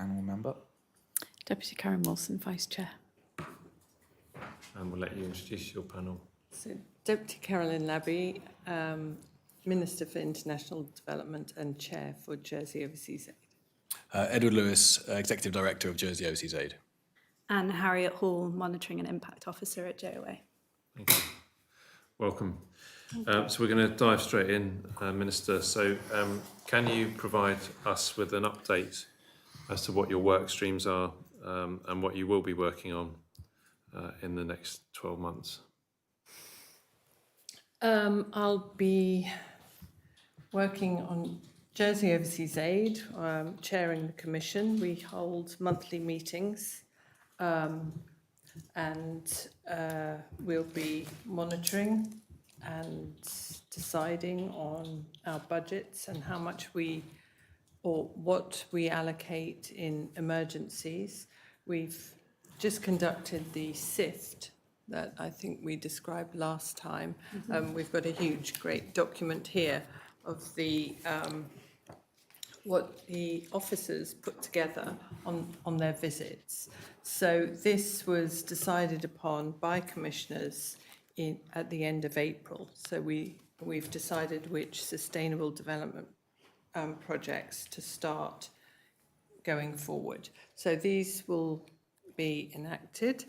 panel member. Deputy Karen Wilson, Vice Chair. And we'll let you introduce your panel. So, Deputy Carolyn Labey, Minister for International Development and Chair for Jersey Overseas Aid. Edward Lewis, Executive Director of Jersey Overseas Aid. And Harriet Hall, Monitoring and Impact Officer at JOA. Thank you. Welcome. So we're going to dive straight in, Minister. So can you provide us with an update as to what your work streams are and what you will be working on in the next 12 months? I'll be working on Jersey Overseas Aid, chairing the commission. We hold monthly meetings and we'll be monitoring and deciding on our budgets and how much what we allocate in emergencies. We've just conducted the SIFT that I think we described last time. We've got a huge, great document here of the what the officers put together on their visits. So this was decided upon by commissioners at the end of April. So we've decided which sustainable development projects to start going forward. So these will be enacted.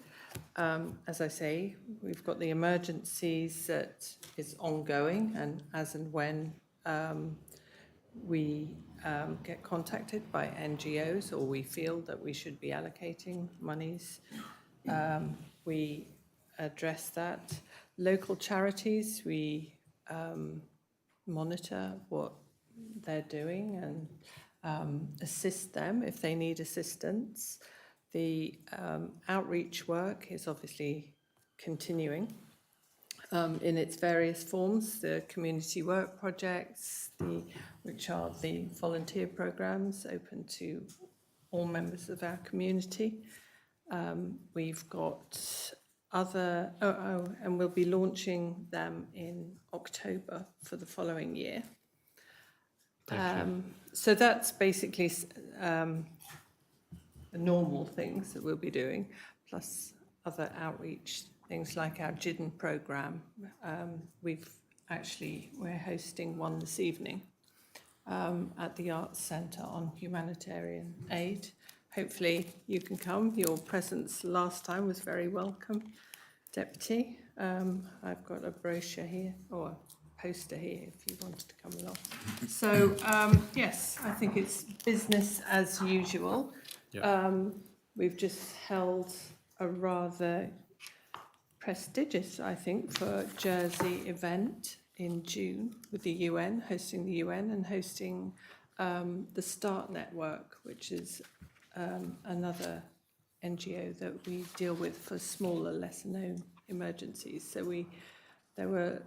As I say, we've got the emergencies that is ongoing, and as and when we get contacted by NGOs or we feel that we should be allocating monies, we address that. Local charities, we monitor what they're doing and assist them if they need assistance. The outreach work is obviously continuing in its various forms, the community work projects, which are the volunteer programs open to all members of our community. We've got other, and we'll be launching them in October for the following year. So that's basically the normal things that we'll be doing, plus other outreach things like our JIDN programme. We're hosting one this evening at the Arts Centre on humanitarian aid. Hopefully you can come. Your presence last time was very welcome, Deputy. I've got a brochure here, or a poster here if you wanted to come along. So yes, I think it's business as usual. Yep. We've just held a rather prestigious, I think, for Jersey event in June with the UN, hosting the UN and hosting the START network, which is another NGO that we deal with for smaller, lesser known emergencies. So there were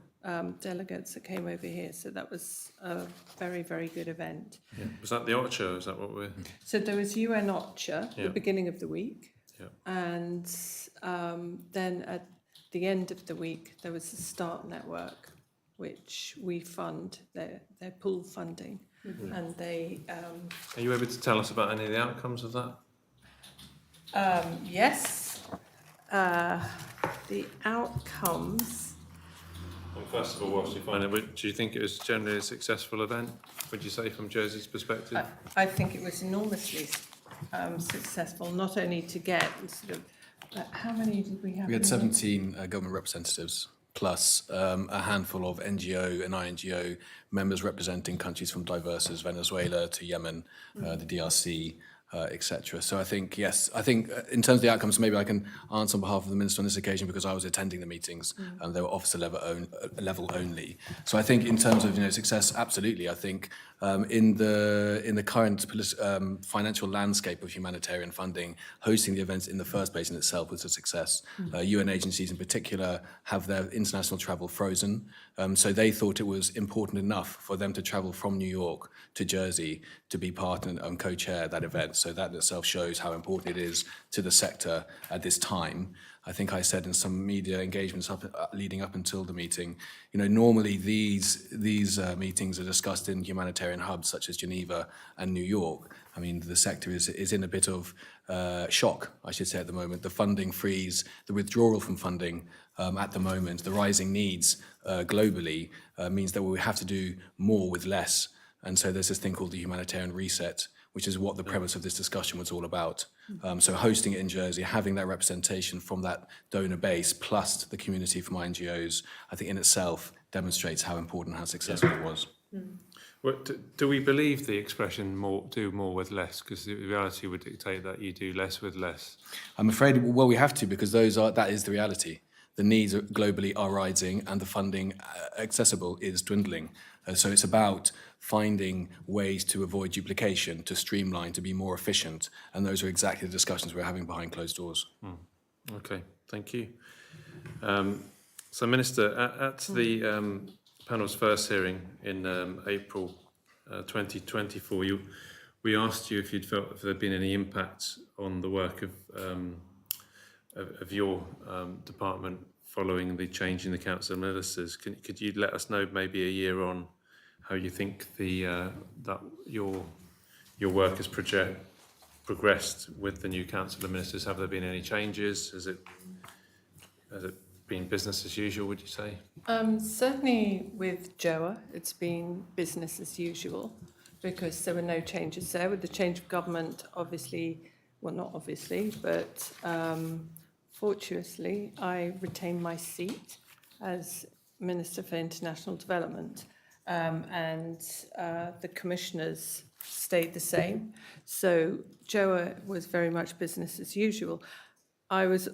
delegates that came over here, so that was a very, very good event. Yeah. Was that the OCHA? Is that what we're... So there was UN OCHA, the beginning of the week, and then at the end of the week there was the START network, which we fund, their pool funding, and they... Are you able to tell us about any of the outcomes of that? Yes. The outcomes... Well, first of all, whilst you find it, do you think it was generally a successful event, would you say, from Jersey's perspective? I think it was enormously successful, not only to get sort of... how many did we have? We had 17 government representatives, plus a handful of NGO and INGO members representing countries from diverse as Venezuela to Yemen, the DRC, etc. So I think, yes, in terms of the outcomes, maybe I can answer on behalf of the Minister on this occasion because I was attending the meetings and they were officer level only. So I think in terms of success, absolutely. I think in the current financial landscape of humanitarian funding, hosting the events in the first place in itself was a success. UN agencies in particular have their international travel frozen, so they thought it was important enough for them to travel from New York to Jersey to be part and co-chair that event. So that in itself shows how important it is to the sector at this time. I think I said in some media engagements leading up until the meeting, normally these meetings are discussed in humanitarian hubs such as Geneva and New York, mean, the sector is in a bit of shock, I should say, at the moment. The funding freeze, the withdrawal from funding at the moment, the rising needs globally means that we have to do more with less. And so there's this thing called the humanitarian reset, which is what the premise of this discussion was all about. So hosting it in Jersey, having that representation from that donor base, plus the community from NGOs, I think in itself demonstrates how important, how successful it was. Well, do we believe the expression do more with less? Because the reality would dictate that you do less with less. I'm afraid, well, we have to, because that is the reality. The needs globally are rising and the funding accessible is dwindling. So it's about finding ways to avoid duplication, to streamline, to be more efficient. And those are exactly the discussions we're having behind closed doors. Okay, thank you. So, Minister, at the panel's first hearing in April 2024, we asked you if you'd felt if there'd been any impact on the work of your department following the change in the Council of Ministers. Could you let us know, maybe a year on, how you think that your work has progressed with the new Council of Ministers? Have there been any changes? Has it been business as usual, would you say? Certainly with JOA, it's been business as usual, because there were no changes there. With the change of government, obviously, well, not obviously, but fortuitously, I retained my seat as Minister for International Development, and the commissioners stayed the same. So JOA was very much business as usual. I was,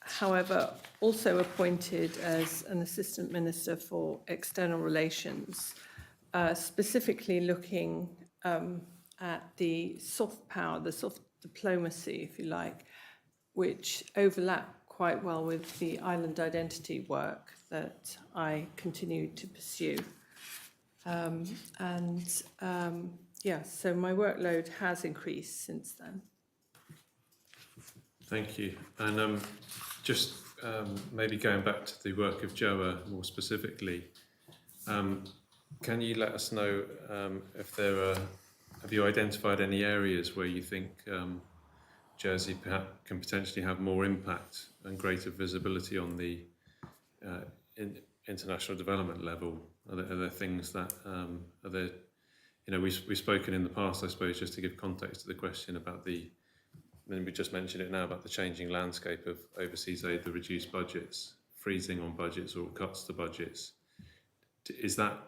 however, also appointed as an Assistant Minister for External Relations, specifically looking at the soft power, the soft diplomacy, if you like, which overlap quite well with the island identity work that I continue to pursue. Yeah, so my workload has increased since then. Thank you. And just maybe going back to the work of JOA more specifically, can you let us know if have you identified any areas where you think Jersey perhaps can potentially have more impact and greater visibility on the international development level? Are there things that are there? We've spoken in the past, I suppose, just to give context to the question about and we just mentioned it now, about the changing landscape of overseas aid, the reduced budgets, freezing on budgets or cuts to budgets. Does that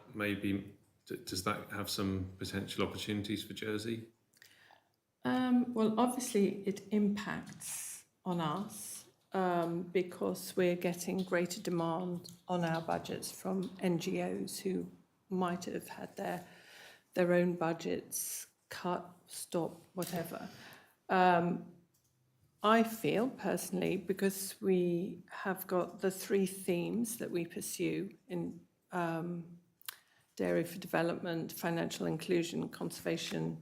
have some potential opportunities for Jersey? Well, obviously it impacts on us because we're getting greater demand on our budgets from NGOs who might have had their own budgets cut, stop, whatever. I feel personally, because we have got the 3 themes that we pursue in dairy for development, financial inclusion, conservation,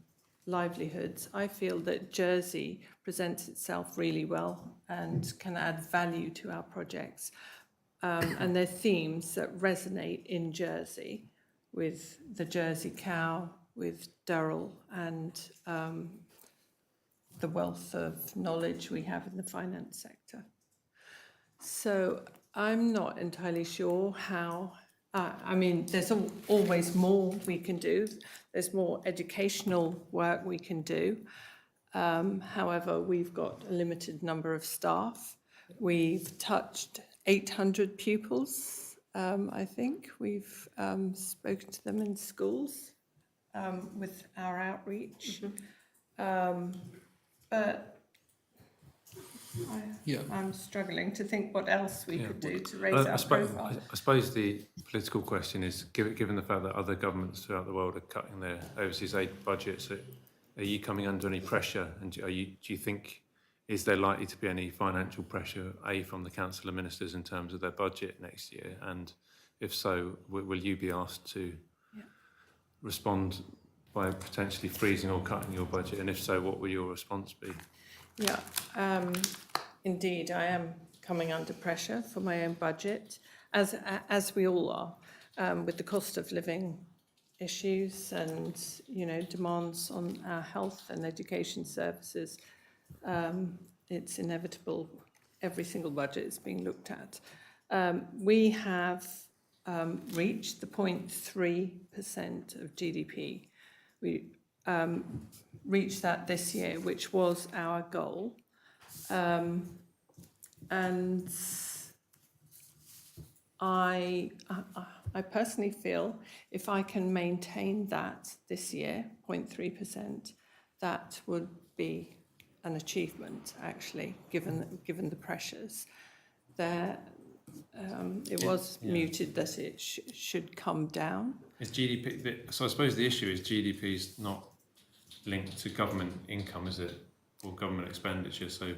livelihoods, I feel that Jersey presents itself really well and can add value to our projects. And they're themes that resonate in Jersey, with the Jersey cow, with Durrell, and the wealth of knowledge we have in the finance sector. So I'm not entirely sure how. There's always more we can do. There's more educational work we can do. However, we've got a limited number of staff. We've touched 800 pupils, I think. We've spoken to them in schools with our outreach. But I'm struggling to think what else we could do to raise our profile. I suppose the political question is, given the fact that other governments throughout the world are cutting their overseas aid budgets, are you coming under any pressure? And do you think, is there likely to be any financial pressure, from the Council of Ministers in terms of their budget next year? And if so, will you be asked to respond by potentially freezing or cutting your budget? And if so, what will your response be? Yeah, indeed, I am coming under pressure for my own budget, as we all are, with the cost of living issues and, demands on our health and education services, it's inevitable. Every single budget is being looked at. We have reached the 0.3% of GDP. We reached that this year, which was our goal. And I personally feel if I can maintain that this year, 0.3%, that would be an achievement, actually, given the pressures. There, it was mooted that it should come down. Is GDP? So I suppose the issue is GDP is not linked to government income, is it, or government expenditure? So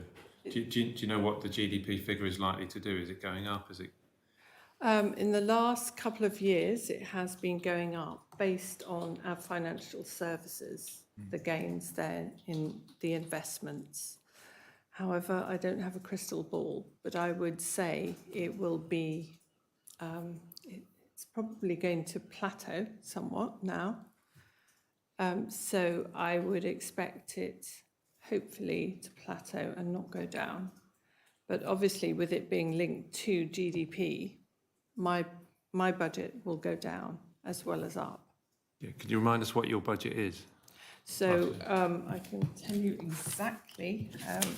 do you know what the GDP figure is likely to do? Is it going up? Is it? In the last couple of years, it has been going up based on our financial services, the gains there in the investments. However, I don't have a crystal ball, but I would say it will be, it's probably going to plateau somewhat now. So I would expect it, hopefully, to plateau and not go down. But obviously, with it being linked to GDP, my budget will go down as well as up. Yeah, could you remind us what your budget is? So I can tell you exactly.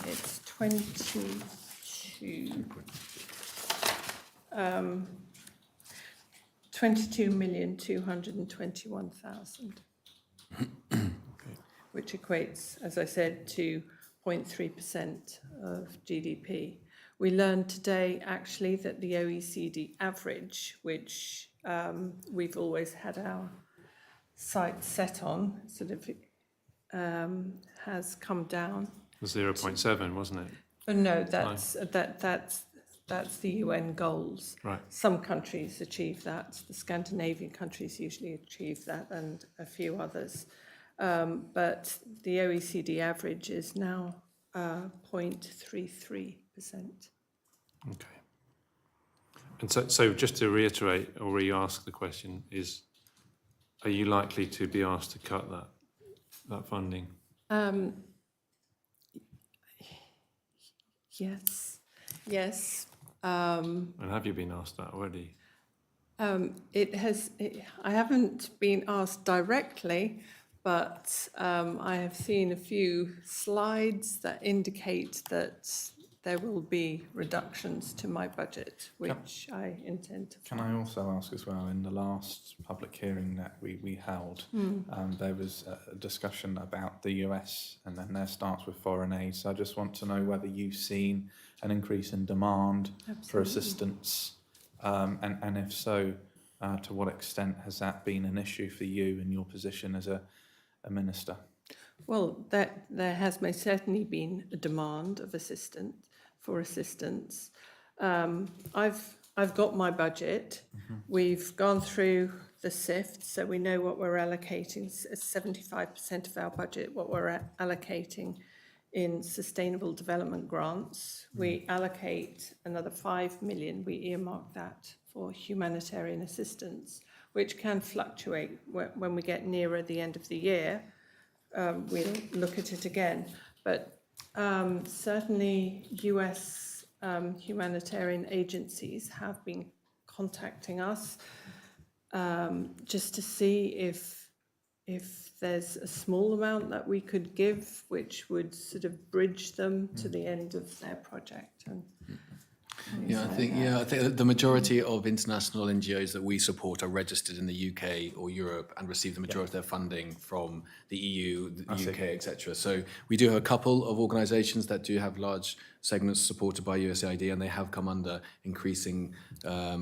It's 22,221,000, which equates, as I said, to 0.3% of GDP. We learned today, actually, that the OECD average, which we've always had our sights set on, sort of has come down. 0.7, wasn't it? Oh, no, that's the UN goals. Right. Some countries achieve that. The Scandinavian countries usually achieve that, and a few others. But the OECD average is now 0.33%. Okay. And so just to reiterate or re-ask the question is, are you likely to be asked to cut that funding? Yes. Yes. And have you been asked that already? I haven't been asked directly, but I have seen a few slides that indicate that there will be reductions to my budget, which I intend to Can I also ask as well, in the last public hearing that we held, there was a discussion about the US and then their stance with foreign aid. So I just want to know whether you've seen an increase in demand for assistance, and if so, to what extent has that been an issue for you in your position as a minister? Well, there has most certainly been a demand of assistance. I've got my budget. We've gone through the SIFT, so we know what we're allocating. 75% of our budget, what we're allocating in sustainable development grants. We allocate another 5 million. We earmark that for humanitarian assistance, which can fluctuate when we get nearer the end of the year. We'll look at it again, but certainly US humanitarian agencies have been contacting us just to see if there's a small amount that we could give, which would sort of bridge them to the end of their project. And I think the majority of international NGOs that we support are registered in the UK or Europe and receive the majority of their funding from the EU, the UK, etc. So we do have a couple of organisations that do have large segments supported by USAID, and they have come under increasing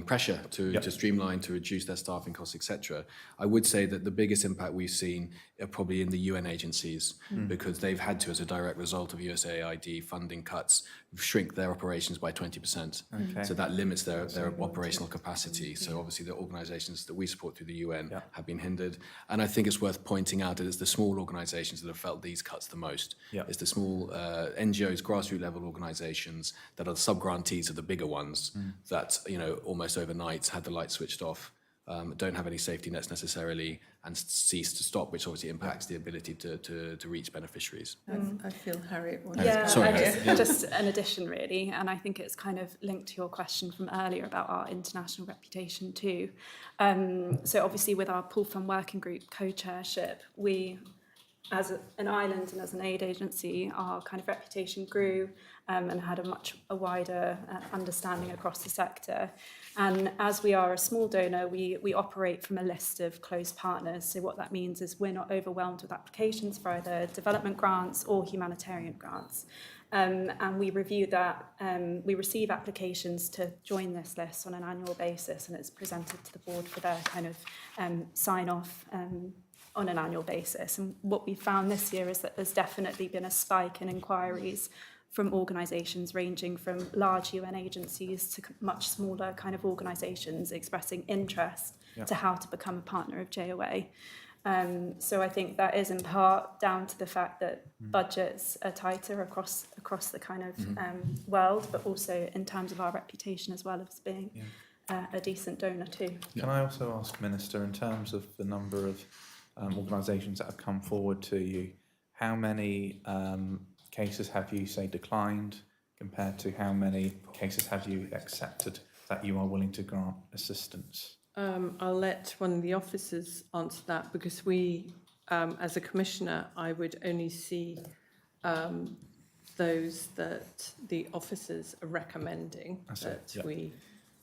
pressure to streamline, to reduce their staffing costs, etc. I would say that the biggest impact we've seen are probably in the UN agencies, because they've had to, as a direct result of USAID funding cuts, shrink their operations by 20%. So that limits their operational capacity. So obviously the organisations that we support through the UN have been hindered. And I think it's worth pointing out that it's the small organisations that have felt these cuts the most. It's the small NGOs, grassroots level organisations that are the sub-grantees of the bigger ones that, almost overnight had the light switched off don't have any safety nets necessarily, and cease to stop, which obviously impacts the ability to reach beneficiaries. I feel Harriet wants Yeah, Sorry, just an addition really, and I think it's kind of linked to your question from earlier about our international reputation too. So obviously with our Pool Fund Working Group co-chairship, we, as an island and as an aid agency, our kind of reputation grew and had a wider understanding across the sector. And as we are a small donor, we operate from a list of close partners. So what that means is we're not overwhelmed with applications for either development grants or humanitarian grants. And we review that, we receive applications to join this list on an annual basis, and it's presented to the board for their kind of sign off on an annual basis. And what we found this year is that there's definitely been a spike in inquiries from organisations ranging from large UN agencies to much smaller kind of organisations expressing interest to how to become a partner of JOA. So I think that is in part down to the fact that budgets are tighter across the kind of world, but also in terms of our reputation as well as being a decent donor too. Can I also ask, Minister, in terms of the number of organisations that have come forward to you, how many cases have you, say, declined compared to how many cases have you accepted that you are willing to grant assistance? I'll let one of the officers answer that, because we, as a commissioner, I would only see those that the officers are recomming that we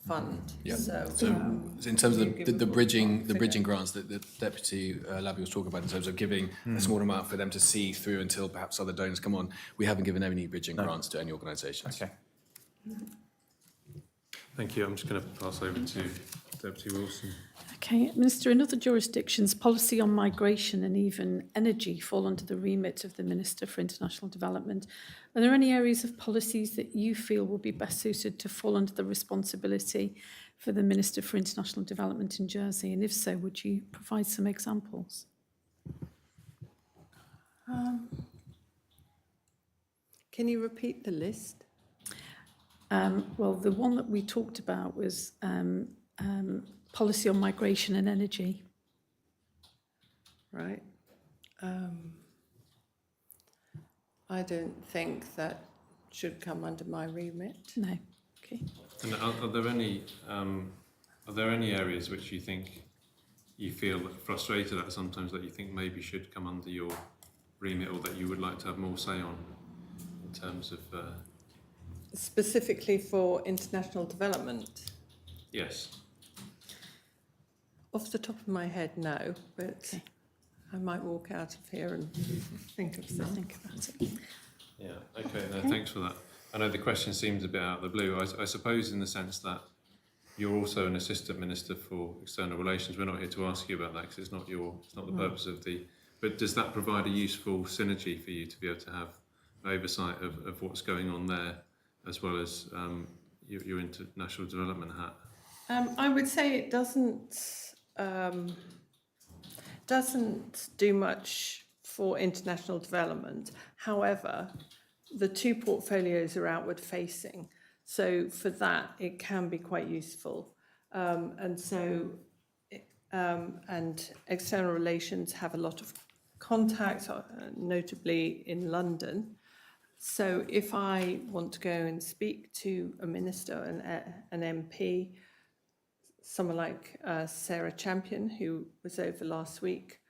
fund. Yeah. So in terms of the bridging figure. grants that the Deputy Labey was talking about, in terms of giving a small amount for them to see through until perhaps other donors come on, we haven't given any bridging grants to any organisations. Okay. Thank you. I'm just going to pass over to Deputy Wilson. Okay, Minister, in other jurisdictions, policy on migration and even energy fall under the remit of the Minister for International Development. Are there any areas of policies that you feel will be best suited to fall under the responsibility for the Minister for International Development in Jersey? And if so, would you provide some examples? Can you repeat the list? Well, the one that we talked about was policy on migration and energy. Right. I don't think that should come under my remit. No. Okay. And are there any areas which you think you feel frustrated at sometimes, that you think maybe should come under your remit, or that you would like to have more say on in terms of? Specifically for international development? Yes. Off the top of my head, no, but I might walk out of here and think of something. Think about it. Yeah. Okay. No, thanks for that. I know the question seems a bit out of the blue. I suppose in the sense that you're also an assistant minister for external relations. We're not here to ask you about that because it's not the purpose of the. But does that provide a useful synergy for you to be able to have oversight of what's going on there, as well as your international development hat? I would say it doesn't do much for international development. However, the two portfolios are outward facing, so for that it can be quite useful. And external relations have a lot of contacts, notably in London. So if I want to go and speak to a minister, an MP, someone like Sarah Champion, who was over last week,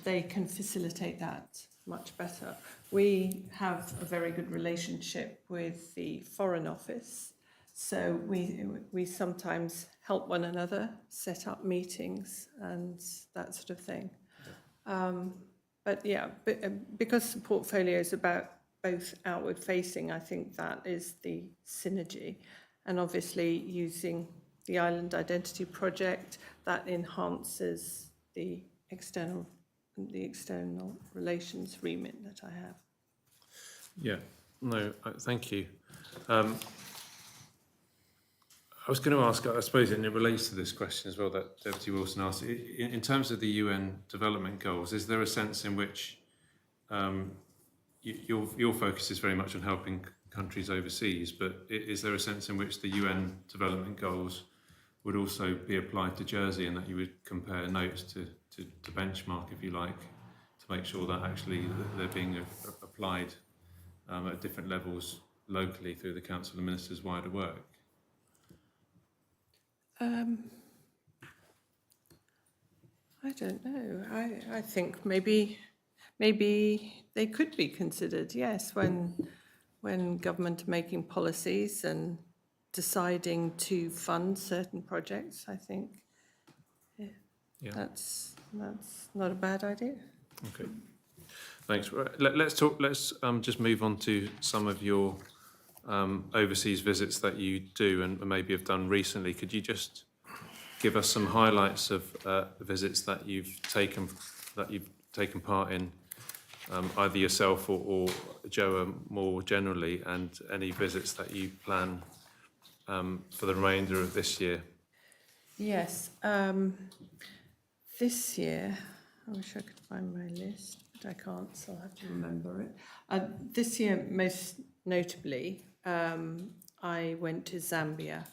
they can facilitate that much better. We have a very good relationship with the Foreign Office, so we sometimes help one another set up meetings and that sort of thing. Because the portfolio is about both outward facing, I think that is the synergy. And obviously using the Island Identity Project, that enhances the external relations remit that I have. Yeah. No. Thank you. I was going to ask, I suppose, and it relates to this question as well that Deputy Wilson asked. In terms of the UN development goals, is there a sense in which your focus is very much on helping countries overseas, but is there a sense in which the UN development goals would also be applied to Jersey, and that you would compare notes to benchmark, if you like, to make sure that actually they're being applied at different levels locally through the Council of Ministers' wider work? I don't know. I think maybe they could be considered, yes, when government are making policies and deciding to fund certain projects. I think Yeah. that's not a bad idea. Okay. Thanks. Right, let's just move on to some of your overseas visits that you do and maybe have done recently. Could you just give us some highlights of the visits that you've taken part in, either yourself or Joa more generally, and any visits that you plan for the remainder of this year? Yes. This year, I wish I could find my list, but I can't, so I'll have to remember it. This year, most notably, I went to Zambia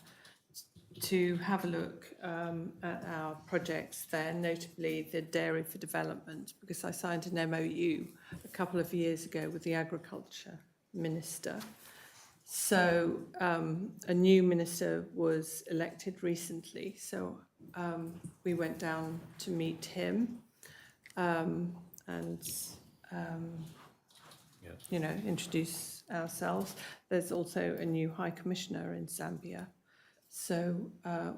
to have a look at our projects there, notably the Dairy for Development, because I signed an MOU a couple of years ago with the Agriculture Minister. So a new minister was elected recently, so we went down to meet him and introduce ourselves. There's also a new High Commissioner in Zambia, so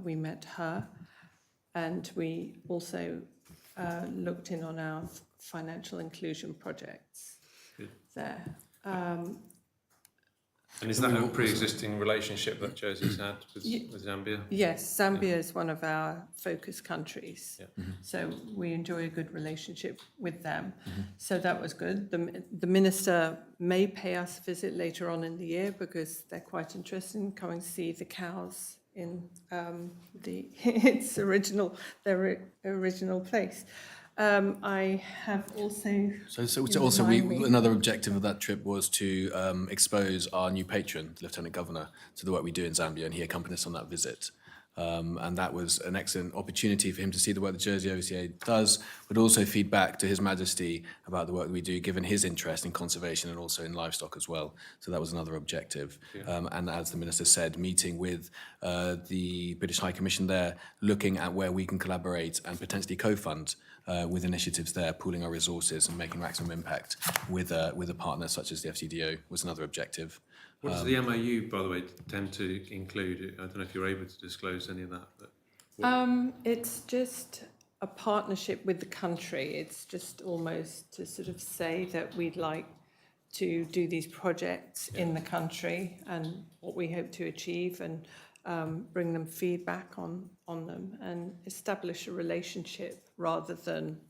we met her, and we also looked in on our financial inclusion projects. Good. There. And is that a pre-existing relationship that Josie's had with Zambia? Yes, Zambia is one of our focus countries. Yeah. Mm-hmm. So we enjoy a good relationship with them. Mm-hmm. So that was good. The minister may pay us a visit later on in the year because they're quite interested in coming to see the cows in their original place. I have also. Another objective of that trip was to expose our new patron, the Lieutenant Governor, to the work we do in Zambia, and he accompanied us on that visit. And that was an excellent opportunity for him to see the work the Jersey OCA does, but also feed back to His Majesty about the work that we do, given his interest in conservation and also in livestock as well. So that was another objective. Yeah. And as the Minister said, meeting with the British High Commission there, looking at where we can collaborate and potentially co-fund with initiatives there, pooling our resources and making maximum impact with a partner such as the FCDO was another objective. What does the MOU, by the way, tend to include? I don't know if you're able to disclose any of that. But it's just a partnership with the country. It's just almost to sort of say that we'd like to do these projects in the country and what we hope to achieve, and bring them feedback on them and establish a relationship rather than,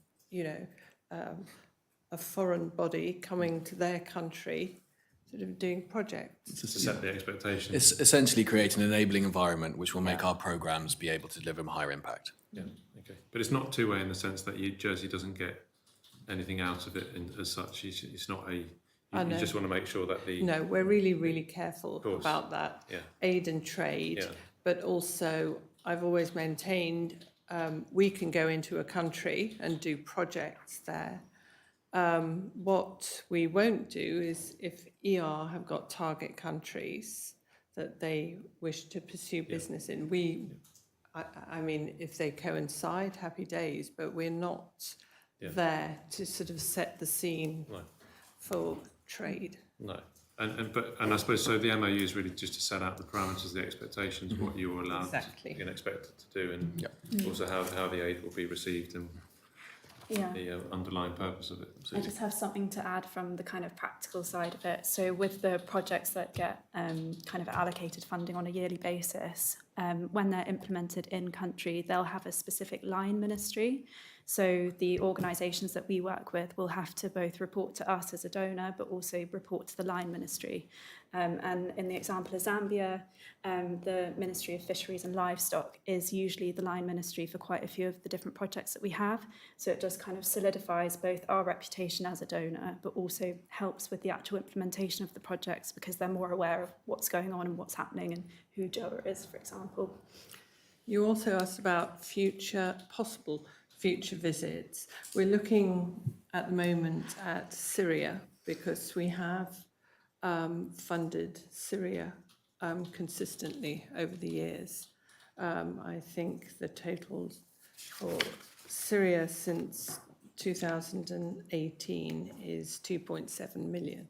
a foreign body coming to their country sort of doing projects. to set the expectations. It's essentially create an enabling environment which will make our programmes be able to deliver higher impact. Yeah, okay. But it's not two-way in the sense that Jersey doesn't get anything out of it as such. It's not you just want to make sure that No, we're really, really careful about that. Yeah. Aid and trade, but also I've always maintained we can go into a country and do projects there. What we won't do is if ER have got target countries that they wish to pursue business in, I mean, if they coincide, happy days, but we're not there to sort of set the scene for trade. No. And I suppose so the MOU is really just to set out the parameters, the expectations, what you're allowed and expected to do, and also how the aid will be received and the underlying purpose of it. I just have something to add from the kind of practical side of it. So with the projects that get kind of allocated funding on a yearly basis, when they're implemented in country, they'll have a specific line ministry. So the organisations that we work with will have to both report to us as a donor, but also report to the line ministry. And in the example of Zambia, the Ministry of Fisheries and Livestock is usually the line ministry for quite a few of the different projects that we have. So it just kind of solidifies both our reputation as a donor, but also helps with the actual implementation of the projects because they're more aware of what's going on and what's happening and who Joa is, for example. You also asked about possible future visits. We're looking at the moment at Syria because we have funded Syria consistently over the years. I think the total for Syria since 2018 is 2.7 million.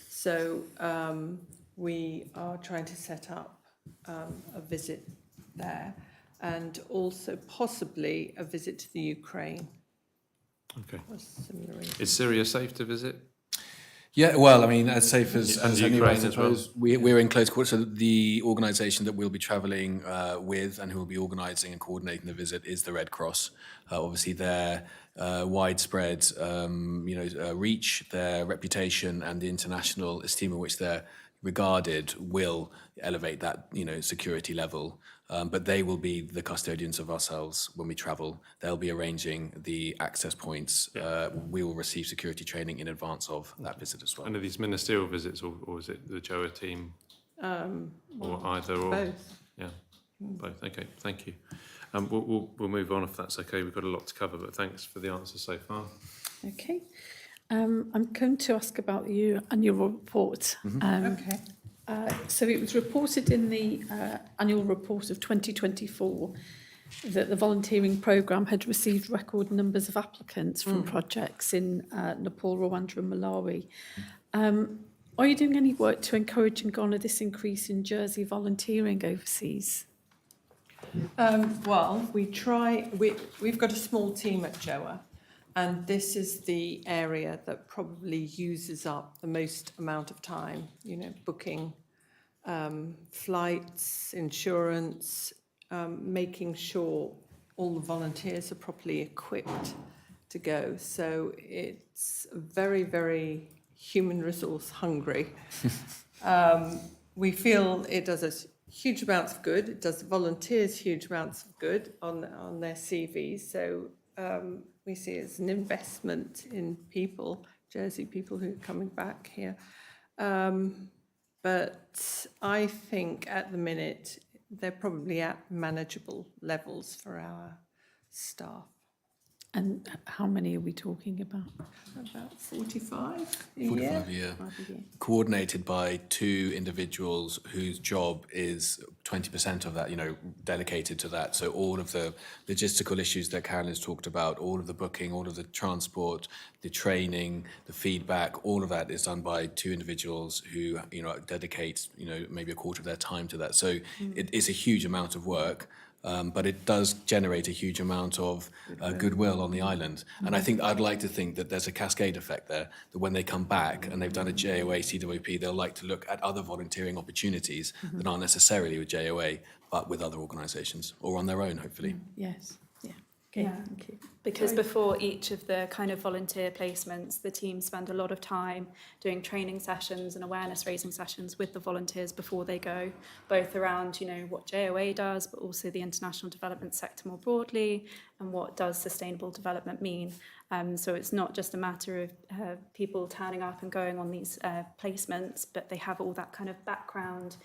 So we are trying to set up a visit there, and also possibly a visit to the Ukraine. Okay. For similar reasons. Is Syria safe to visit? Yeah, well, I mean, as safe as, And as anywhere, I Ukraine as well. suppose. We're in close quarters. So the organisation that we'll be travelling with and who will be organising and coordinating the visit is the Red Cross. Obviously, their widespread, reach, their reputation, and the international esteem in which they're regarded will elevate that, security level. But they will be the custodians of ourselves when we travel. They'll be arranging the access points. We will receive security training in advance of that visit as well. And are these ministerial visits, or is it the JOA team, or either or? Both. Yeah, both. Okay, thank you. We'll move on if that's okay. We've got a lot to cover, but thanks for the answers so far. Okay. I'm going to ask about your annual report. Okay. So it was reported in the annual report of 2024 that the volunteering programme had received record numbers of applicants from projects in Nepal, Rwanda and Malawi. Are you doing any work to encourage and garner this increase in Jersey volunteering overseas? Well, we've got a small team at JOA, and this is the area that probably uses up the most amount of time, booking flights, insurance, making sure all the volunteers are properly equipped to go. So it's very, very human resource hungry. We feel it does us huge amounts of good. It does the volunteers huge amounts of good on their CVs. So we see it as an investment in people, Jersey people who are coming back here. But I think at the minute they're probably at manageable levels for our staff. And how many are we talking about? About 45 a 45 year. a year. 5 a year. Coordinated by two individuals whose job is 20% of that, dedicated to that. So all of the logistical issues that Carolyn's talked about, all of the booking, all of the transport, the training, the feedback, all of that is done by two individuals who, dedicate, maybe a quarter of their time to that. So it is a huge amount of work. But it does generate a huge amount of goodwill on the island. And I'd like to think that there's a cascade effect there, that when they come back and they've done a JOA, CWP, they'll like to look at other volunteering opportunities that aren't necessarily with JOA, but with other organisations, or on their own, hopefully. Yes. Yeah. Okay. Yeah. Thank you. Because before each of the kind of volunteer placements, the team spend a lot of time doing training sessions and awareness raising sessions with the volunteers before they go, both around, what JOA does, but also the international development sector more broadly, and what does sustainable development mean. So it's not just a matter of people turning up and going on these placements, but they have all that kind of background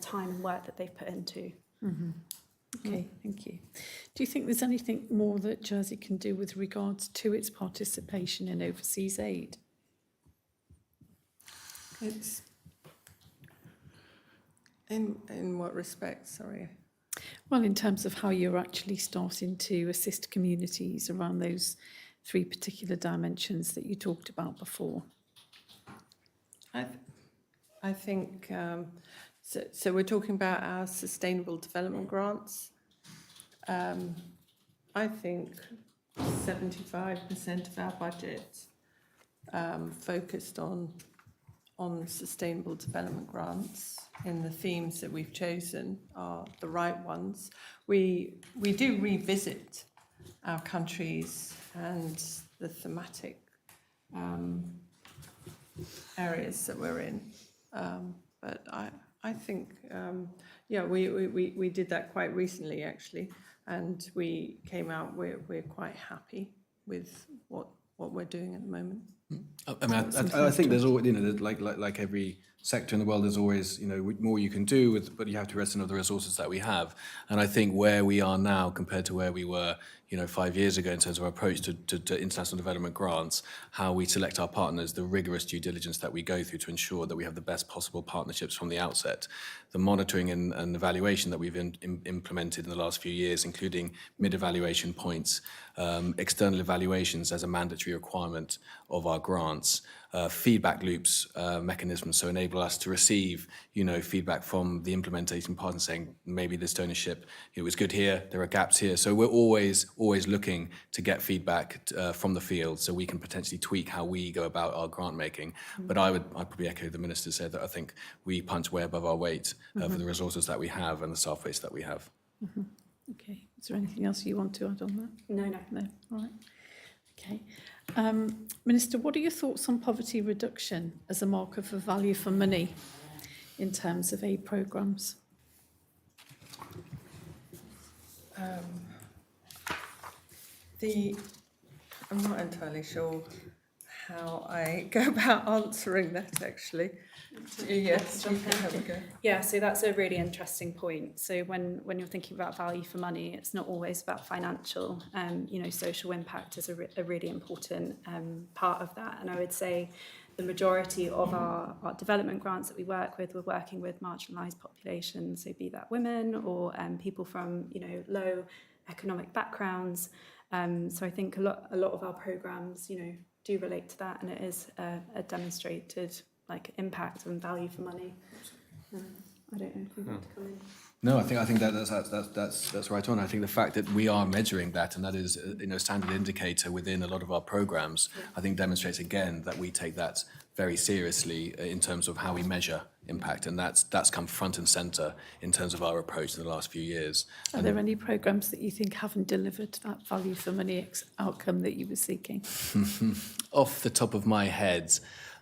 time and work that they've put into. Mm-hmm. Okay, thank you. Do you think there's anything more that Jersey can do with regards to its participation in overseas aid? It's in what respect, sorry? Well, in terms of how you're actually starting to assist communities around those three particular dimensions that you talked about before. I think, so we're talking about our sustainable development grants. I think 75% of our budget focused on sustainable development grants in the themes that we've chosen are the right ones. We do revisit our countries and the thematic areas that we're in. But I think, we did that quite recently, actually, and we came out, we're quite happy with what we're doing at the moment. I mean, I think there's always, there's like every sector in the world, there's always, more you can do with, but you have to rest on the resources that we have. And I think where we are now compared to where we were, 5 years ago in terms of our approach to international development grants, how we select our partners, the rigorous due diligence that we go through to ensure that we have the best possible partnerships from the outset, the monitoring and evaluation that we've implemented in the last few years, including mid-evaluation points, external evaluations as a mandatory requirement of our grants, feedback loops mechanisms, so enable us to receive, feedback from the implementation partner saying maybe this donorship, it was good here, there are gaps here. So we're always looking to get feedback from the field, so we can potentially tweak how we go about our grant making. But I'd probably echo the minister said that I think we punch way above our weight for the resources that we have and the staff base that we have. Okay. Is there anything else you want to add on that? No. No. All right. Okay. Minister, what are your thoughts on poverty reduction as a marker for value for money in terms of aid programmes? I'm not entirely sure how I go about answering that, actually. Yes, you can have a go. Yeah, so that's a really interesting point. So when you're thinking about value for money, it's not always about financial. Social impact is a really important part of that. And I would say the majority of our development grants that we work with, we're working with marginalised populations, so be that women or people from low economic backgrounds. So I think a lot of our programmes, do relate to that, and it is a demonstrated impact and value for money. I don't know if you want to come in. No, I think that's right on. I think the fact that we are measuring that, and that is a standard indicator within a lot of our programs, I think demonstrates again that we take that very seriously in terms of how we measure impact, and that's come front and centre in terms of our approach in the last few years. Are there any programmes that you think haven't delivered that value for money outcome that you were seeking? Off the top of my head,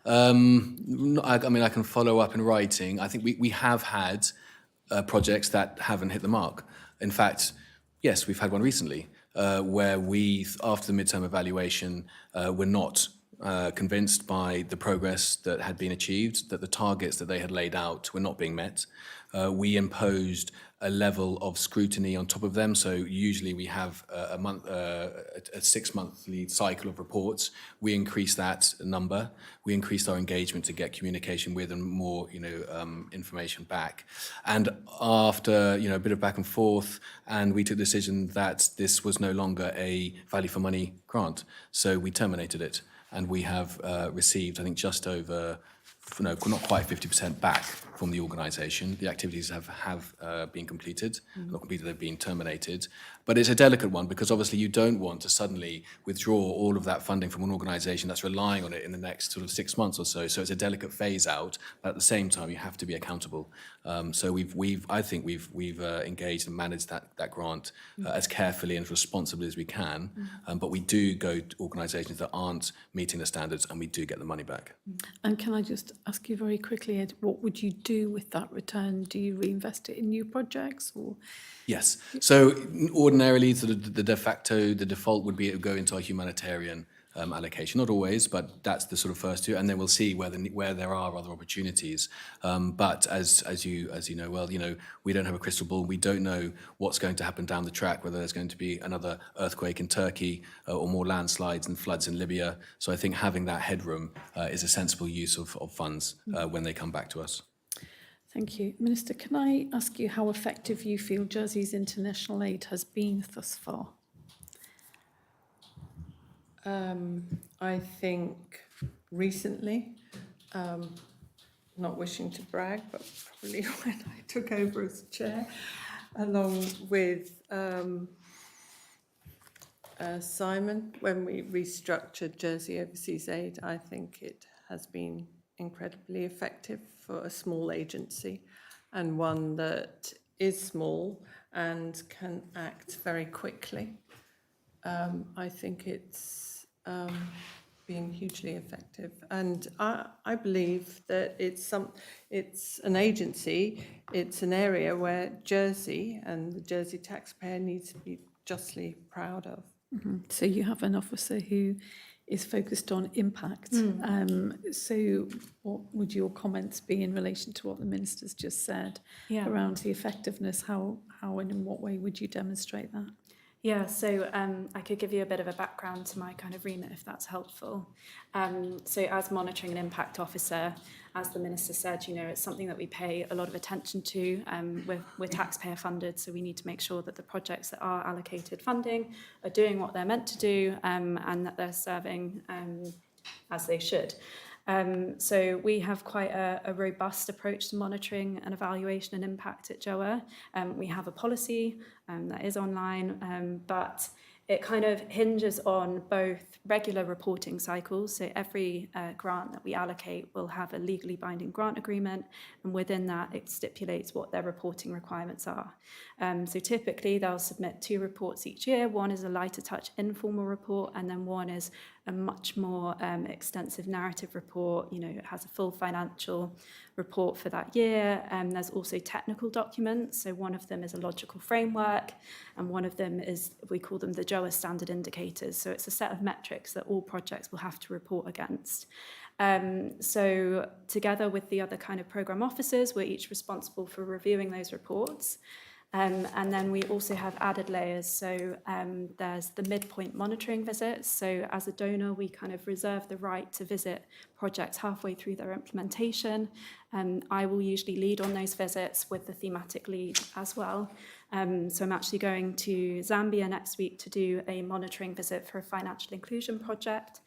I can follow up in writing. I think we have had projects that haven't hit the mark. In fact, yes, we've had one recently where we, after the midterm evaluation, were not convinced by the progress that had been achieved, that the targets that they had laid out were not being met. We imposed a level of scrutiny on top of them. So usually we have a 6-monthly cycle of reports. We increased that number. We increased our engagement to get communication with and more, information back. And after, a bit of back and forth, and we took the decision that this was no longer a value for money grant. So we terminated it. And we have received, I think, just over, not quite 50% back from the organisation. The activities have been completed, not completed, they've been terminated. But it's a delicate one because obviously you don't want to suddenly withdraw all of that funding from an organisation that's relying on it in the next sort of 6 months or so. So it's a delicate phase out, but at the same time you have to be accountable. So I think we've engaged and managed that grant as carefully and as responsibly as we can. But we do go to organisations that aren't meeting the standards, and we do get the money back. And can I just ask you very quickly, Ed, what would you do with that return? Do you reinvest it in new projects or? Yes. So ordinarily, the default would be it would go into our humanitarian allocation. Not always, but that's the sort of first two, and then we'll see where there are other opportunities. But as you know well, we don't have a crystal ball. We don't know what's going to happen down the track, whether there's going to be another earthquake in Turkey or more landslides and floods in Libya. So I think having that headroom is a sensible use of funds when they come back to us. Thank you. Minister, can I ask you how effective you feel Jersey's international aid has been thus far? I think recently, not wishing to brag, but probably when I took over as chair, along with Simon, when we restructured Jersey Overseas Aid, I think it has been incredibly effective for a small agency, and one that is small and can act very quickly. I think it's been hugely effective, and I believe that it's an agency, it's an area where Jersey and the Jersey taxpayer needs to be justly proud of. So you have an officer who is focused on impact. So what would your comments be in relation to what the Minister's just said around the effectiveness? How and in what way would you demonstrate that? Yeah, so I could give you a bit of a background to my kind of remit if that's helpful. So as monitoring and impact officer, as the Minister said, you know, it's something that we pay a lot of attention to. We're taxpayer funded, so we need to make sure that the projects that are allocated funding are doing what they're meant to do and that they're serving as they should. So we have quite a robust approach to monitoring and evaluation and impact at JOA. We have a policy that is online, but it kind of hinges on both regular reporting cycles. So every grant that we allocate will have a legally binding grant agreement, and within that it stipulates what their reporting requirements are. So typically they'll submit 2 reports each year. One is a lighter touch informal report, and then one is a much more extensive narrative report. You know, it has a full financial report for that year. There's also technical documents. So one of them is a logical framework, and one of them is, we call them the JOA standard indicators. So it's a set of metrics that all projects will have to report against. So together with the other kind of programme officers, we're each responsible for reviewing those reports. And then we also have added layers. So there's the midpoint monitoring visits. So as a donor, we kind of reserve the right to visit projects halfway through their implementation. I will usually lead on those visits with the thematic lead as well. So I'm actually going to Zambia next week to do a monitoring visit for a financial inclusion project.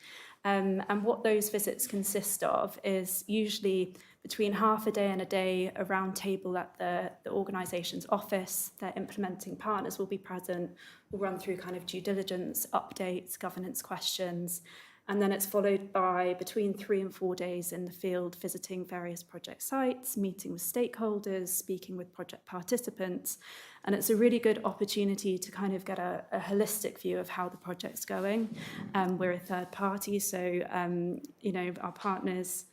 And what those visits consist of is usually between half a day and a day, a round table at the organisation's office. Their implementing partners will be present. We'll run through kind of due diligence, updates, governance questions. And then it's followed by between 3 and 4 days in the field, visiting various project sites, meeting with stakeholders, speaking with project participants. And it's a really good opportunity to kind of get a holistic view of how the project's going. We're a third party, so you know, our partners,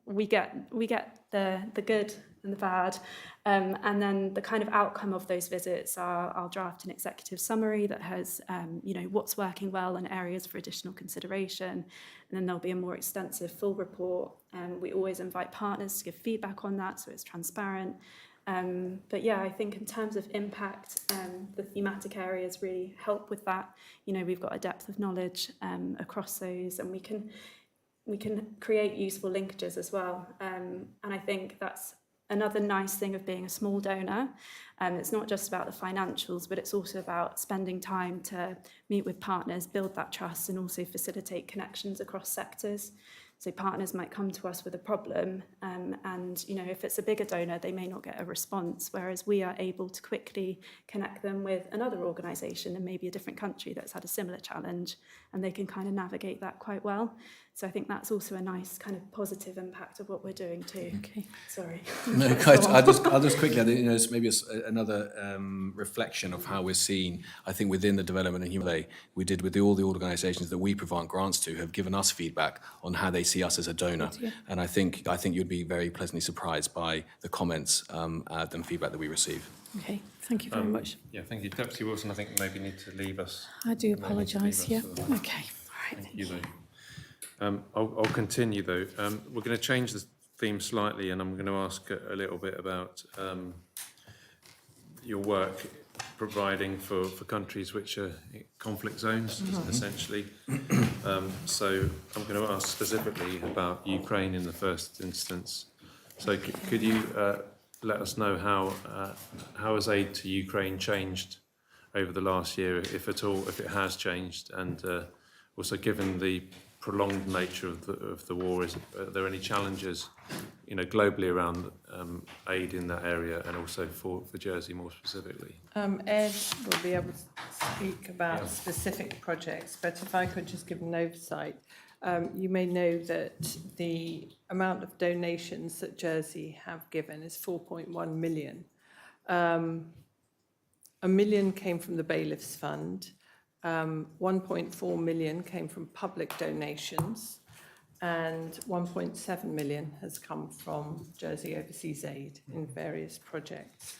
we get the good and the bad. And then the kind of outcome of those visits are, I'll draft an executive summary that has, you know, what's working well and areas for additional consideration. And then there'll be a more extensive full report. We always invite partners to give feedback on that, so it's transparent. But yeah, I think in terms of impact, the thematic areas really help with that. You know, we've got a depth of knowledge across those, and we can create useful linkages as well. And I think that's another nice thing of being a small donor. It's not just about the financials, but it's also about spending time to meet with partners, build that trust, and also facilitate connections across sectors. So partners might come to us with a problem, and you know, if it's a bigger donor, they may not get a response, whereas we are able to quickly connect them with another organisation in maybe a different country that's had a similar challenge, and they can kind of navigate that quite well. So I think that's also a nice kind of positive impact of what we're doing too. Okay. Sorry. No, I'll just quickly, you know, it's maybe another reflection of how we're seen. I think within the development and human day, we did with all the organisations that we provide grants to have given us feedback on how they see us as a donor, and I think you'd be very pleasantly surprised by the comments and feedback that we receive. Okay, thank you very much. Yeah, thank you. Deputy Wilson, I think you maybe need to leave us. I do apologise, yeah. Okay, all right, Thank you, though. I'll continue, though. We're going to change the theme slightly, and I'm going to ask a little bit about your work providing for countries which are conflict zones, essentially. So I'm going to ask specifically about Ukraine in the first instance. So could you let us know how has aid to Ukraine changed over the last year, if at all, if it has changed, and also given the prolonged nature of the war, are there any challenges, you know, globally around aid in that area, and also for Jersey more specifically? Ed will be able to speak about specific projects, but if I could just give an oversight. You may know that the amount of donations that Jersey have given is 4.1 million. 1 million came from the Bailiffs Fund. 1.4 million came from public donations, and 1.7 million has come from Jersey Overseas Aid in various projects.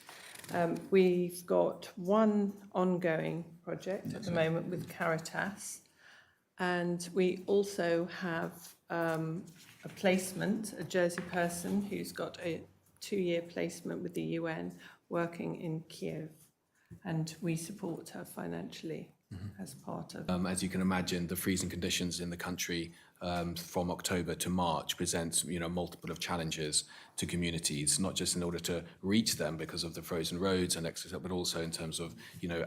We've got one ongoing project at the moment with Caritas, And we also have a placement, a Jersey person who's got a 2-year placement with the UN working in Kiev. And we support her financially as part of... As you can imagine, the freezing conditions in the country from October to March presents, multiple of challenges to communities, not just in order to reach them because of the frozen roads and etc., but also in terms of,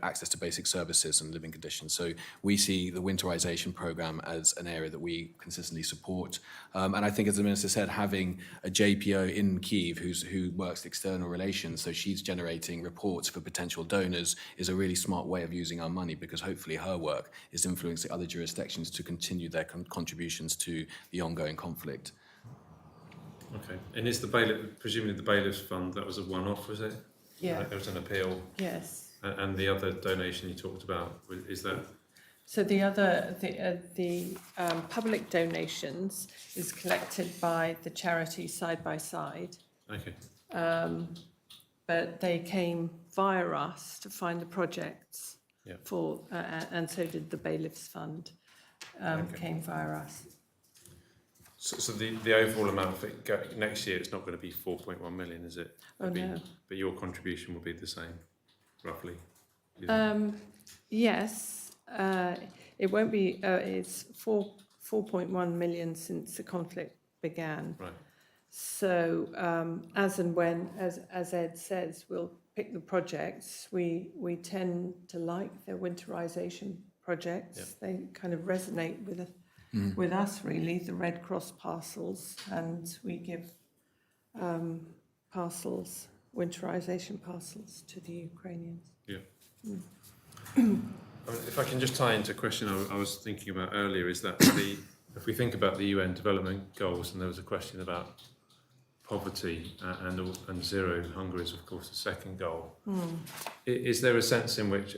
access to basic services and living conditions. So we see the winterization program as an area that we consistently support. And I think, as the Minister said, having a JPO in Kyiv who works external relations, so she's generating reports for potential donors, is a really smart way of using our money, because hopefully her work is influencing other jurisdictions to continue their contributions to the ongoing conflict. Okay. And is the bailiff, presumably the bailiff's fund, that was a one-off, was it? Yeah. There was an appeal. Yes. And the other donation you talked about, is that? So the public donations is collected by the charity Side by Side. Okay. But they came via us to find the projects for, and so did the bailiff's fund, came via us. So the overall amount for next year, it's not going to be 4.1 million, is it? No. But your contribution will be the same, roughly? Yes, it won't be, it's 4.1 million since the conflict began. Right. So as and when, as Ed says, we'll pick the projects. We tend to like the winterization projects. Yep. They kind of resonate with us, really, the Red Cross parcels, and we give parcels, winterization parcels to the Ukrainians. Yeah. I mean, if I can just tie into a question I was thinking about earlier, is that if we think about the UN development goals, and there was a question about poverty and zero hunger is of course the second goal. Is there a sense in which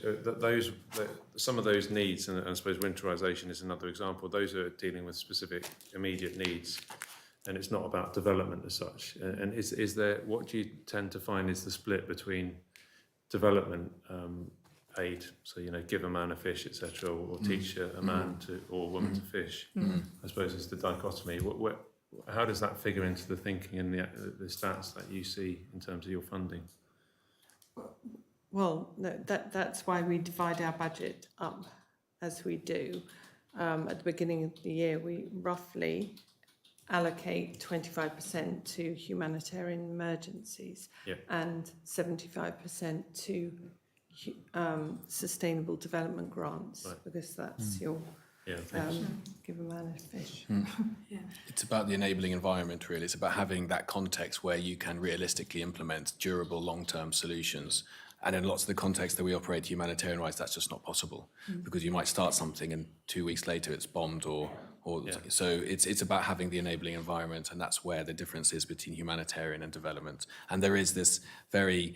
some of those needs, and I suppose winterization is another example, those are dealing with specific immediate needs, and it's not about development as such? And is there, what do you tend to find is the split between development aid, so give a man a fish, etc., or teach a man or a woman to fish? I suppose is the dichotomy. How does that figure into the thinking and the stats that you see in terms of your funding? Well, no, that's why we divide our budget up as we do. At the beginning of the year, we roughly allocate 25% to humanitarian emergencies and 75% to sustainable development grants, because that's your give a man a fish. It's about the enabling environment, really. It's about having that context where you can realistically implement durable long-term solutions. And in lots of the contexts that we operate humanitarian-wise, that's just not possible, because you might start something and 2 weeks later it's bombed so it's about having the enabling environment, and that's where the difference is between humanitarian and development. And there is this very,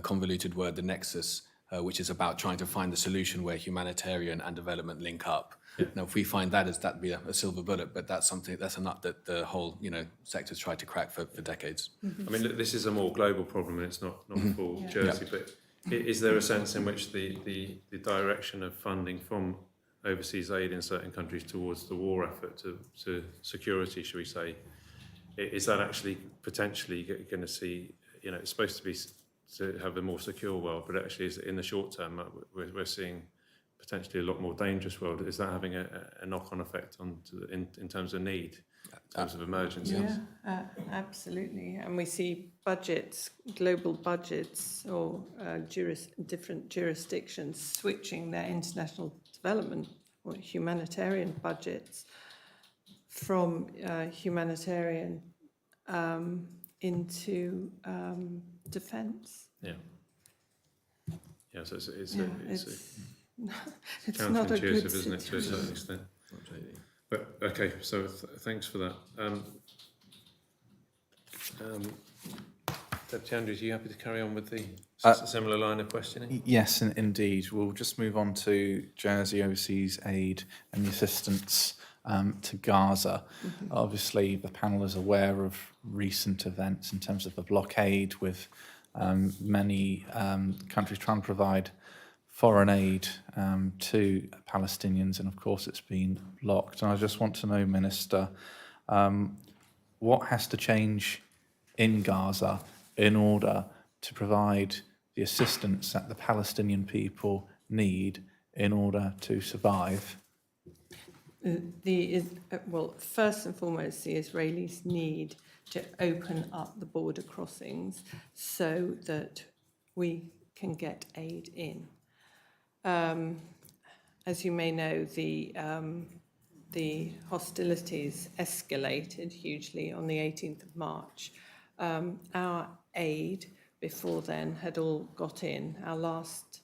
convoluted word, the nexus, which is about trying to find the solution where humanitarian and development link up. Now, if we find that'd be a silver bullet, but that's a nut that the whole, sector's tried to crack for decades. I mean, this is a more global problem, and it's not for Jersey, but is there a sense in which the direction of funding from overseas aid in certain countries towards the war effort to security, should we say, is that actually potentially going to see, it's supposed to be to have a more secure world, but actually is in the short term we're seeing potentially a lot more dangerous world? Is that having a knock-on effect in terms of need, in terms of emergencies? Yeah, absolutely. And we see budgets, global budgets, or different jurisdictions switching their international development or humanitarian budgets from humanitarian into defence. So it's not a good counterintuitive, isn't it, to a certain extent? But okay, so thanks for that. Deputy Andrews, are you happy to carry on with the similar line of questioning? Yes, indeed. We'll just move on to Jersey Overseas Aid and the assistance to Gaza. Obviously, the panel is aware of recent events in terms of the blockade, with many countries trying to provide foreign aid to Palestinians, and of course it's been blocked. And I just want to know, Minister, what has to change in Gaza in order to provide the assistance that the Palestinian people need in order to survive? Well, first and foremost, the Israelis need to open up the border crossings so that we can get aid in. As you may know, the hostilities escalated hugely on the 18th of March. Our aid before then had all got in. Our last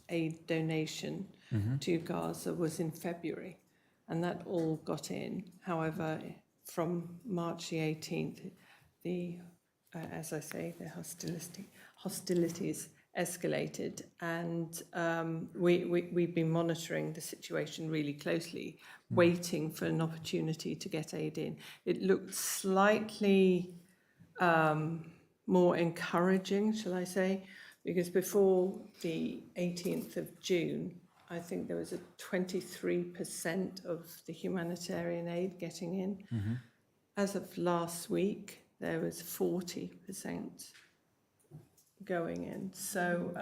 aid donation to Gaza was in February, and that all got in. However, from March the 18th, as I say, the hostilities escalated, and we've been monitoring the situation really closely, waiting for an opportunity to get aid in. It looked slightly more encouraging, shall I say, because before the 18th of June, I think there was a 23% of the humanitarian aid getting in. As of last week, there was 40% going in. So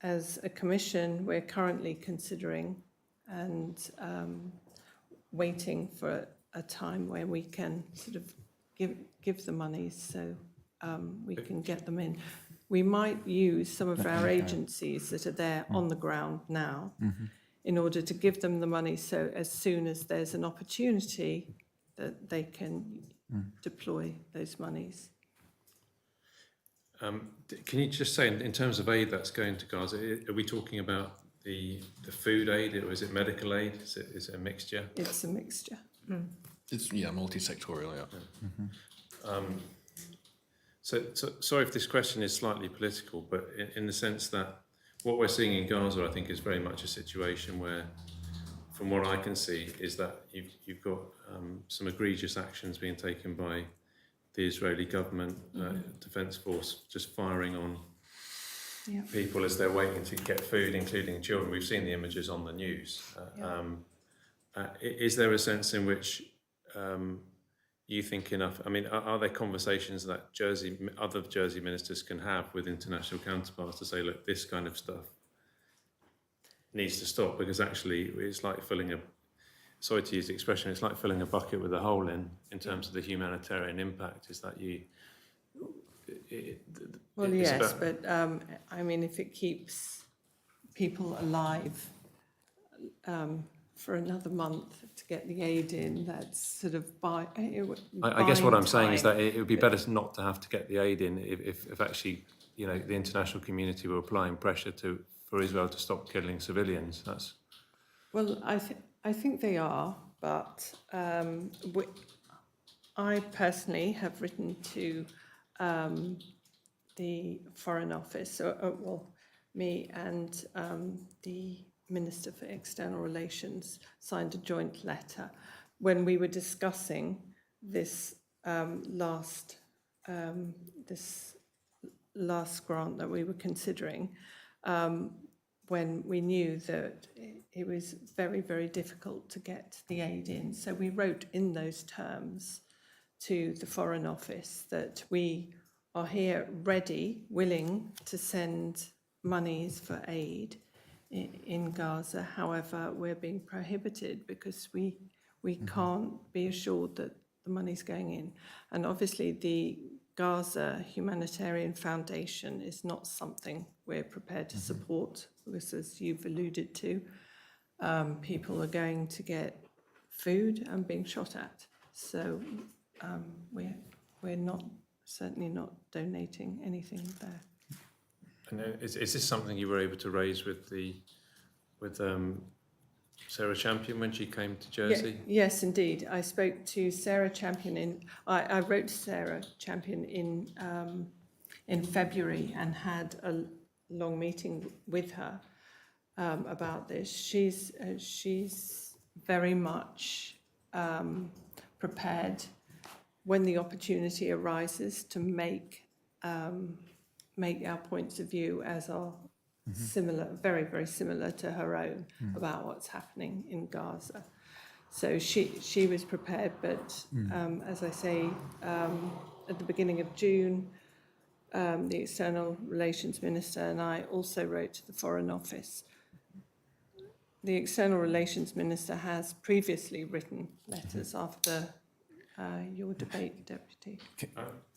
as a commission, we're currently considering and waiting for a time where we can sort of give the money so we can get them in. We might use some of our agencies that are there on the ground now in order to give them the money, so as soon as there's an opportunity that they can deploy those monies. Can you just say, in terms of aid that's going to Gaza, are we talking about the food aid, or is it medical aid? Is it a mixture? It's a mixture. It's multi-sectorial. Yeah. So sorry if this question is slightly political, but in the sense that what we're seeing in Gaza, I think, is very much a situation where, from what I can see, is that you've got some egregious actions being taken by the Israeli government, defence force, just firing on people as they're waiting to get food, including children. We've seen the images on the news. Is there a sense in which you think enough? I mean, are there conversations that other Jersey ministers can have with international counterparts to say, look, this kind of stuff needs to stop, because actually it's like filling sorry to use the expression, it's like filling a bucket with a hole in terms of the humanitarian impact, is that Well, yes, but I mean, if it keeps people alive for another month to get the aid in, that's sort of I guess what I'm saying is that it would be better not to have to get the aid in if actually, the international community were applying pressure for Israel to stop killing civilians. Well, I think they are, but I personally have written to the Foreign Office, me and the Minister for External Relations signed a joint letter when we were discussing this last grant that we were considering, when we knew that it was very, very difficult to get the aid in. So we wrote in those terms to the Foreign Office that we are here ready, willing to send monies for aid in Gaza. However, we're being prohibited because we can't be assured that the money's going in. And obviously the Gaza Humanitarian Foundation is not something we're prepared to support, because as you've alluded to, people are going to get food and being shot at. So we're certainly not donating anything there. And is this something you were able to raise with Sarah Champion when she came to Jersey? Yes, indeed. I spoke to Sarah Champion I wrote to Sarah Champion in February and had a long meeting with her about this. She's very much prepared when the opportunity arises to make make our points of view as our similar, very, very similar to her own about what's happening in Gaza. So she was prepared, but as I say, at the beginning of June, the External Relations Minister and I also wrote to the Foreign Office. The External Relations Minister has previously written letters after your debate, Deputy.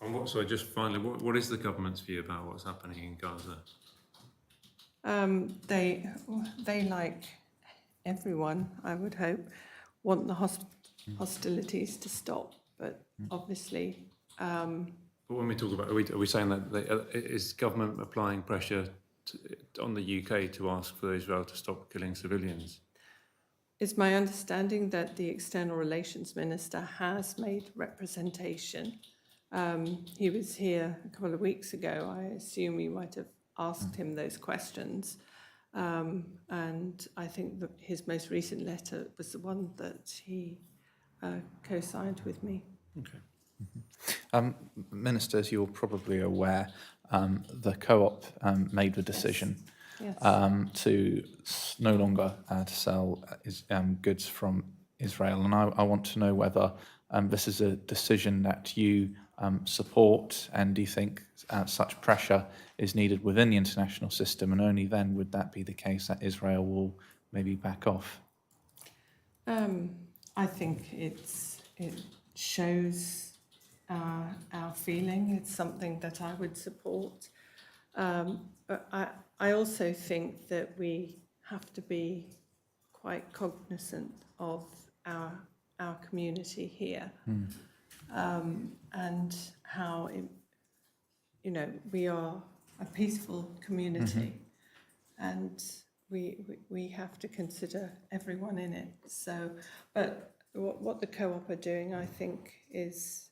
And what? So just finally, what is the government's view about what's happening in Gaza? They like everyone, I would hope, want the hostilities to stop, but obviously. But when we talk about, are we saying that is government applying pressure on the UK to ask for Israel to stop killing civilians? It's my understanding that the External Relations Minister has made representation. He was here a couple of weeks ago. I assume you might have asked him those questions. And I think that his most recent letter was the one that he co-signed with me. Okay. Minister, as you're probably aware, the co-op made the decision Yes. to no longer to sell goods from Israel, and I want to know whether this is a decision that you support, and do you think such pressure is needed within the international system, and only then would that be the case that Israel will maybe back off? I think it shows our feeling. It's something that I would support. But I also think that we have to be quite cognizant of our community here, and how we are a peaceful community, and we have to consider everyone in it. So, but what the co-op are doing, I think, is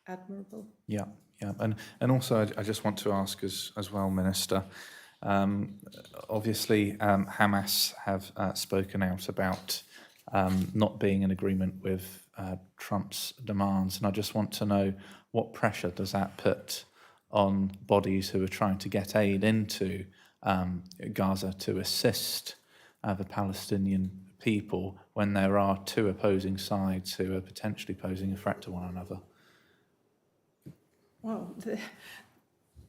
admirable. Yeah, and also I just want to ask as well, Minister. Obviously, Hamas have spoken out about not being in agreement with Trump's demands, and I just want to know what pressure does that put on bodies who are trying to get aid into Gaza to assist the Palestinian people when there are two opposing sides who are potentially posing a threat to one another? Well,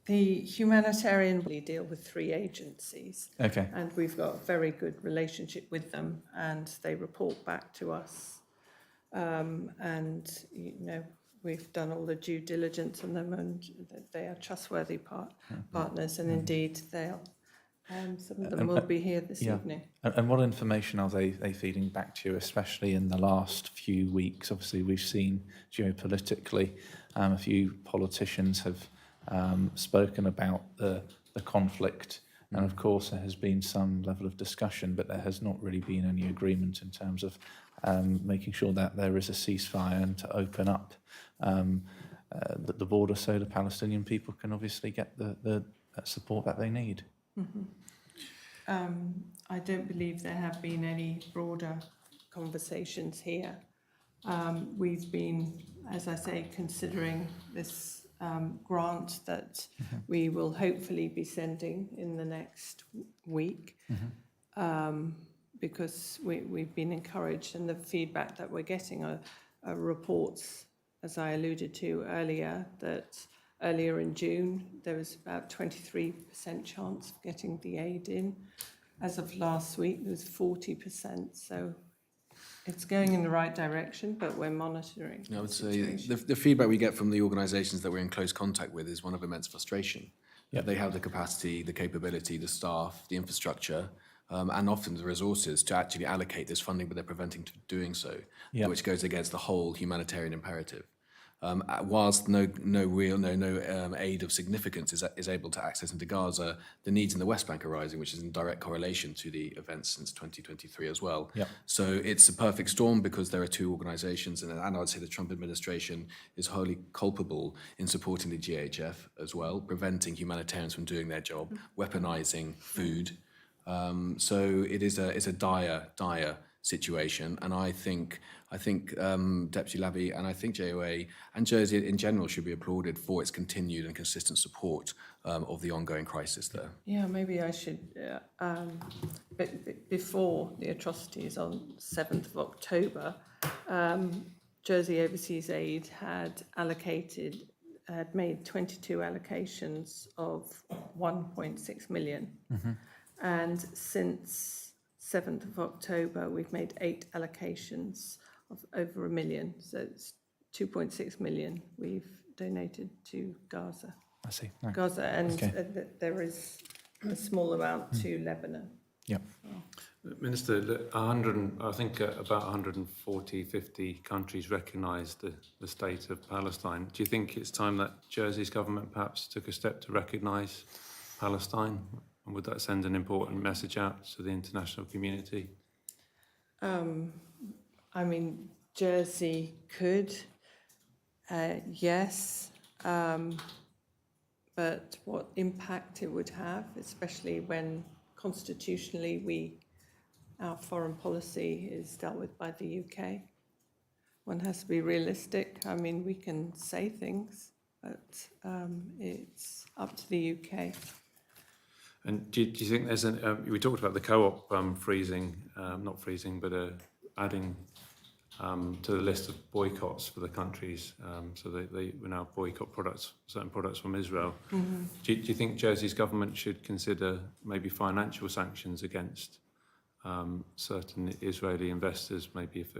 the humanitarian we deal with 3 agencies. Okay. And we've got a very good relationship with them, and they report back to us. And we've done all the due diligence on them, and they are trustworthy partners. And indeed, they'll. Some of them will be here this evening. And what information are they feeding back to you, especially in the last few weeks? Obviously, we've seen geopolitically a few politicians have spoken about the conflict, and of course there has been some level of discussion, but there has not really been any agreement in terms of making sure that there is a ceasefire and to open up the border so the Palestinian people can obviously get the support that they need. I don't believe there have been any broader conversations here. We've been, as I say, considering this grant that we will hopefully be sending in the next week, because we've been encouraged, and the feedback that we're getting are reports, as I alluded to earlier, that earlier in June there was about 23% chance of getting the aid in. As of last week, there was 40%. So it's going in the right direction, but we're monitoring. I would say the feedback we get from the organisations that we're in close contact with is one of immense frustration. Yep. They have the capacity, the capability, the staff, the infrastructure, and often the resources to actually allocate this funding, but they're preventing to doing so, which goes against the whole humanitarian imperative. Whilst no aid of significance is able to access into Gaza, the needs in the West Bank are rising, which is in direct correlation to the events since 2023 as well. Yep. So it's a perfect storm because there are two organisations, and I'd say the Trump administration is wholly culpable in supporting the GHF as well, preventing humanitarians from doing their job, weaponising food. So it's a dire situation. And I think Deputy Labey and I think JOA and Jersey in general should be applauded for its continued and consistent support of the ongoing crisis there. Yeah, maybe I should, before the atrocities on 7th of October, Jersey Overseas Aid had made 22 allocations of 1.6 million. And since 7th of October, we've made 8 allocations of over $1 million. So it's 2.6 million we've donated to Gaza. I see. No. Gaza, and Okay. there is a small amount to Lebanon. Yep. Minister, I think about 140, 50 countries recognise the state of Palestine. Do you think it's time that Jersey's government perhaps took a step to recognise Palestine? And would that send an important message out to the international community? I mean, Jersey could, yes, but what impact it would have, especially when constitutionally our foreign policy is dealt with by the UK. One has to be realistic. I mean, we can say things, but it's up to the UK. And do you think there's we talked about the co-op adding to the list of boycotts for the countries, so they will now boycott certain products from Israel. Mm-hmm. Do you think Jersey's government should consider maybe financial sanctions against certain Israeli investors? Maybe if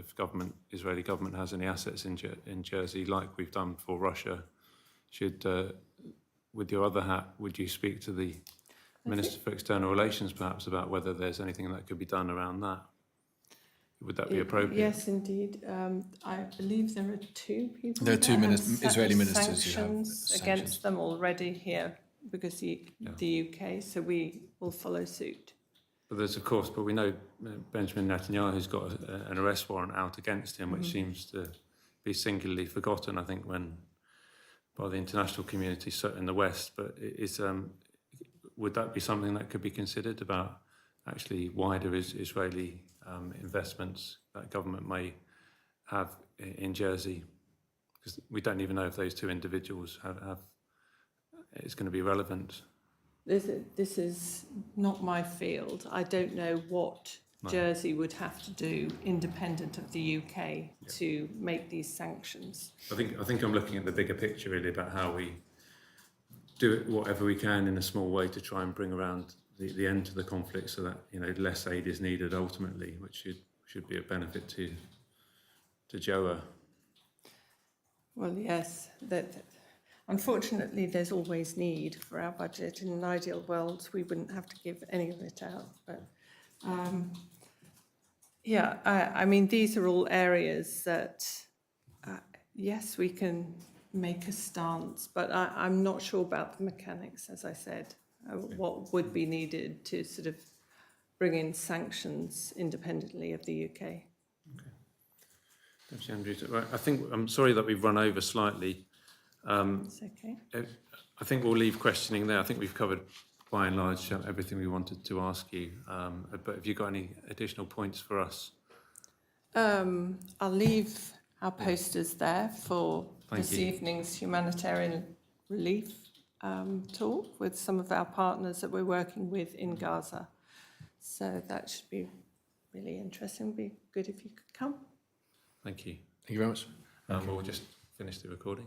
Israeli government has any assets in Jersey, like we've done for Russia, should with your other hat, would you speak to the Minister for External Relations perhaps about whether there's anything that could be done around that? Would that be appropriate? Yes, indeed. I believe there are 2 people. There are 2 that Israeli have ministers who have sanctions against them already here because the UK. So we will follow suit. But there's, of course, but we know Benjamin Netanyahu's got an arrest warrant out against him, which seems to be singularly forgotten, I think, by the international community in the West. But would that be something that could be considered about actually wider Israeli investments that government may have in Jersey? Because we don't even know if those 2 individuals have it's going to be relevant. This is not my field. I don't know what Jersey would have to do independent of the UK to make these sanctions. I think I'm looking at the bigger picture really about how we do it whatever we can in a small way to try and bring around the end to the conflict, so that less aid is needed ultimately, which should be a benefit to JOA. Well, yes. Unfortunately, there's always need for our budget. In an ideal world, we wouldn't have to give any of it out. But I mean, these are all areas that, yes, we can make a stance, but I'm not sure about the mechanics, as I said. What would be needed to sort of bring in sanctions independently of the UK? Okay. Deputy Andrews, I think I'm sorry that we've run over slightly. It's okay. I think we'll leave questioning there. I think we've covered by and large everything we wanted to ask you. But have you got any additional points for us? I'll leave our posters there for this you. evening's humanitarian relief talk with some of our partners that we're working with in Gaza. So that should be really interesting. It'd be good if you could come. Thank you. Thank you very much. We'll just finish the recording.